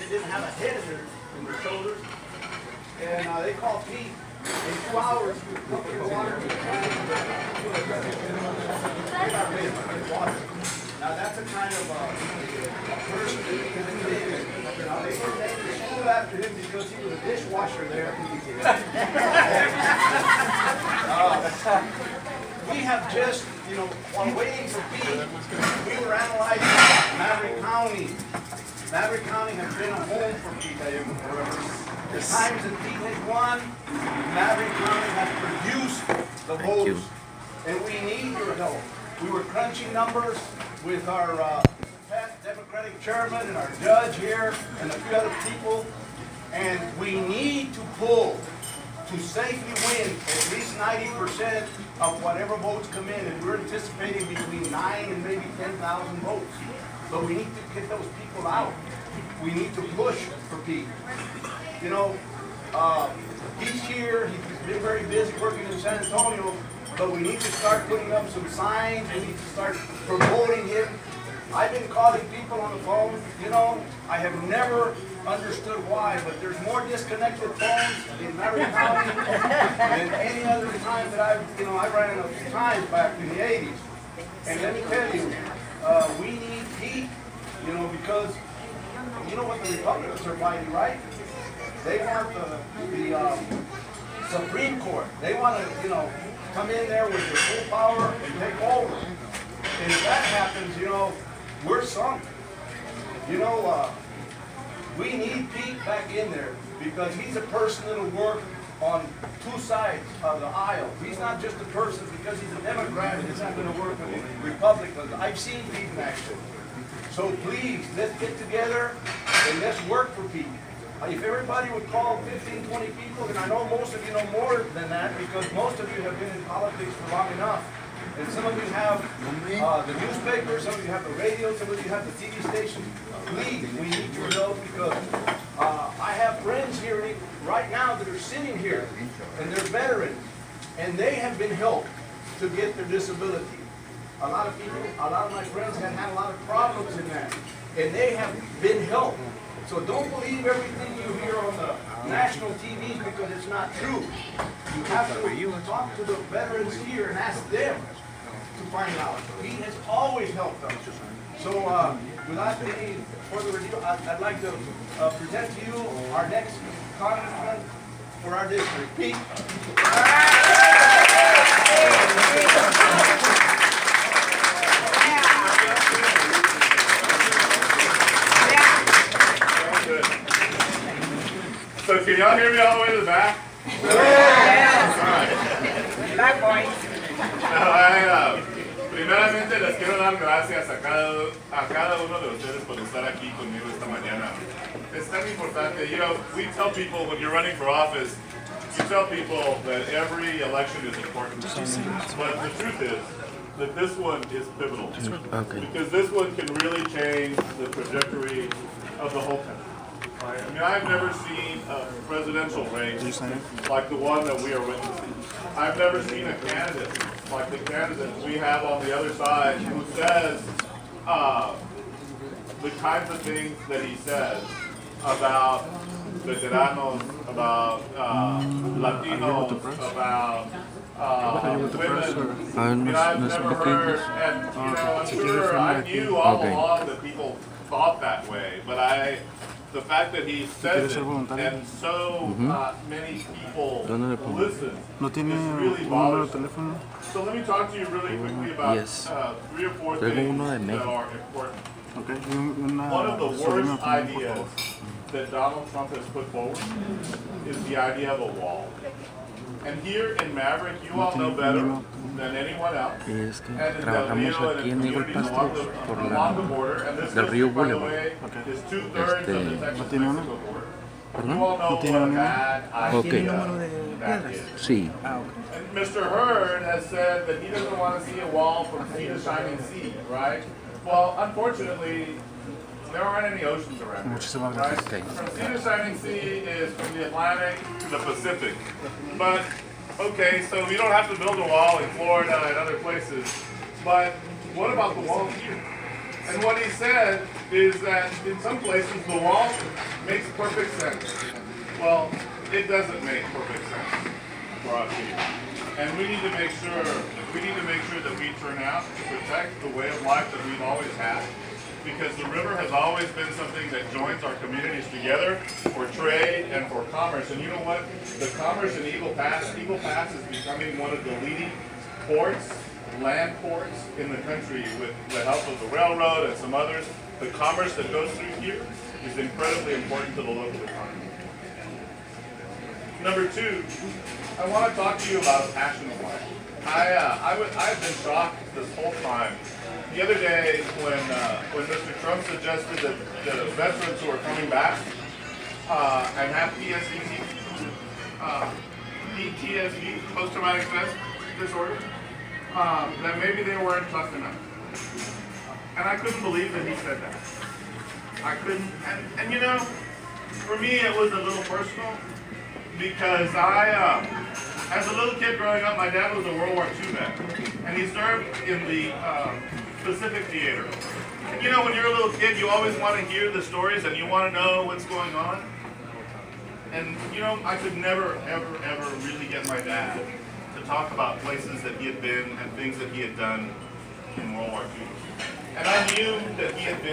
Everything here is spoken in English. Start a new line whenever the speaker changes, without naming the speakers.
they didn't have a head in their shoulders. And they called Pete. In 2 hours, now that's a kind of person that you can name. Now they were named the school after him because he was a dishwasher there. We have just, while waiting for Pete, we were analyzing Maverick County. Maverick County has been a home for Pete forever. The times that Pete has won, Maverick County has produced the votes, and we need your help. We were crunching numbers with our Democratic chairman and our judge here and a few other people, and we need to pull to safely win at least 90% of whatever votes come in, and we're anticipating between 9 and maybe 10,000 votes. But we need to get those people out. We need to push for Pete. He's here, he's been very busy working in San Antonio, but we need to start putting up some signs, we need to start promoting him. I've been calling people on the phone, I have never understood why, but there's more disconnected phones in Maverick County than any other time that I ran a few times back in the 80s. And let me tell you, we need Pete, because you know what the Republicans are fighting, right? They want the Supreme Court. They want to, come in there with their full power and take over. And if that happens, we're sunk. We need Pete back in there because he's a person that'll work on 2 sides of the aisle. He's not just a person because he's a Democrat and he's not going to work with Republicans. I've seen Pete in action. So please, let's get together and let's work for Pete. If everybody would call 15, 20 people, and I know most of you know more than that because most of you have been in politics for long enough. And some of you have the newspaper, some of you have the radio, some of you have the TV stations. Please, we need your help because I have friends here right now that are sitting here, and they're veterans, and they have been helped to get their disability. A lot of people, a lot of my friends have had a lot of problems in that, and they have been helped. So don't believe everything you hear on the national TVs because it's not true. You have to talk to the veterans here and ask them to find out. He has always helped us. So without any further ado, I'd like to present to you our next congressman for our district, Pete.
So can y'all hear me all the way to the back?
Black boy.
Primeramente les quiero dar gracias a cada uno de ustedes por estar aquí conmigo esta mañana. Es tan importante, we tell people when you're running for office, you tell people that every election is important. But the truth is that this one is pivotal. Because this one can really change the trajectory of the whole country. I mean, I've never seen a presidential race like the one that we are witnessing. I've never seen a candidate like the candidate we have on the other side who says the kinds of things that he says about veteranos, about Latinos, about women. I've never heard, and I'm sure I knew all along that people thought that way, but the fact that he says it and so many people listen is really bothersome. So let me talk to you really quickly about 3 or 4 things that are important. One of the worst ideas that Donald Trump has put forward is the idea of a wall. And here in Maverick, you all know better than anyone else.
Es que trabajamos aquí en Eagle Pasto por del río Boulevard.
No tiene
número de piedras. Sí.
Mr. Hurd has said that he doesn't want to see a wall from sea to shining sea, right? Well, unfortunately, there aren't any oceans around here, right? From sea to shining sea is from the Atlantic to the Pacific. But, okay, so we don't have to build a wall in Florida and other places, but what about the wall here? And what he said is that in some places the wall makes perfect sense. Well, it doesn't make perfect sense for us here. And we need to make sure that we turn out to protect the way of life that we've always had. Because the river has always been something that joins our communities together for trade and for commerce. And you know what? The commerce in Eagle Pass is becoming one of the leading ports, land ports in the country with the help of the railroad and some others. The commerce that goes through here is incredibly important to the local economy. Number two, I want to talk to you about a passion of mine. I've been shocked this whole time. The other day when Mr. Trump suggested that the veterans who are coming back and have PTSD, post-traumatic stress disorder, that maybe they weren't tough enough. And I couldn't believe that he said that. I couldn't, and you know, for me it was a little personal because as a little kid growing up, my dad was a World War II vet, and he served in the Pacific Theater. And you know, when you're a little kid, you always want to hear the stories and you want to know what's going on. And you know, I could never, ever really get my dad to talk about places that he had been and things that he had done in World War II. And I knew that he had been